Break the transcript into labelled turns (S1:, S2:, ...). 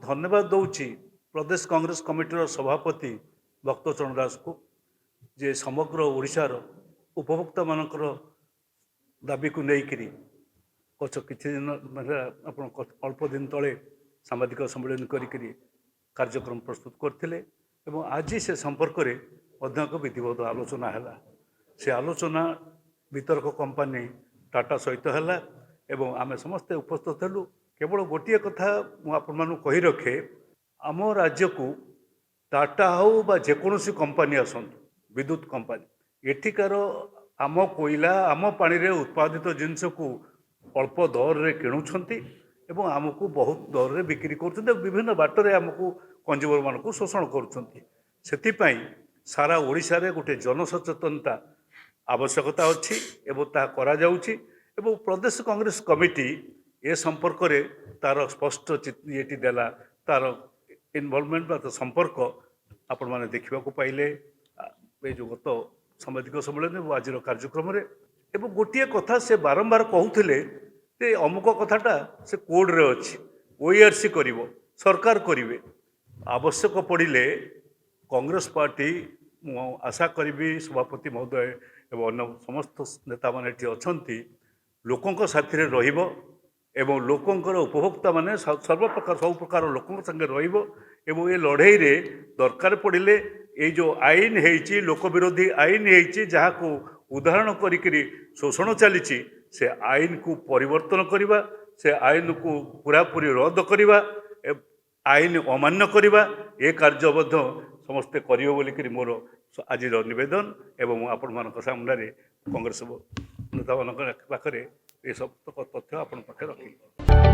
S1: धन्यवाद दूची प्रदेश कांग्रेस कमिटीर सभापति भक्त चरण दास को जे समग्र ओडिशार उपभोक्ता मानकर दाबी को लेकर किसी दिन आप अल्प दिन तले सांबादिक सम्मेलन करी कार्यक्रम प्रस्तुत करते आज से संपर्क में एक विधिवत आलोचना है से आलोचना वितरक कंपनी टाटा सहित है आम समस्ते उपस्थित हलु केवल गोटे कथा मुझे कही रखे आम राज्य को टाटा हो बा जेकोसी कंपनी आसतु विद्युत कंपनी एठिकार आम कोईला आम पानी रे उत्पादित जिनस को अल्प दर रे किणुछंती एवं आमको बहुत दर रे बिक्री कर विभिन्न बाटर आमको कंज्यूमर मान को शोषण कर सारा ओडिशा रे गोटे जनसचेतनता आवश्यकता अच्छी एवं ता करा जाउची एवं प्रदेश कांग्रेस कमिटी ए संपर्क रे तार स्पष्ट ये देला तार इनवॉल्वमेंट बा संपर्क आपण माने देखा पाइले ये जो गत सामाजिक सम्मेलन आज कार्यक्रम रे एवं गोटे कथा से बारंबार कहते जे अमुक कथाटा से कोड रे अच्छी ओआरसी करिवो सरकार करिवे आवश्यक पड़िले कांग्रेस पार्टी आशा करी सभापति महोदय एवं अन्य समस्त नेता मैंने अच्छा लोकों साथी रहिबो एवं लोकंकर उपभोक्ता माने सर्वप्रकार सब प्रकार लोकों संगे रहिबो एवं ये लड़ाई रे दरकार पड़िले ये जो आईन है लोक विरोधी आईन है जहाँ को उदाहरण करी शोषण चली से आईन को परिवर्तन करवा से आईन को पूरापूरी रद्द करवा आईन अमान्य करवा ये कार्य समस्ते करियो बोलिकरी मोर आज निवेदन एवं आपण मान सामने कांग्रेस नेता मान पाखे ये सब तथ्य आपण पाखे रखी।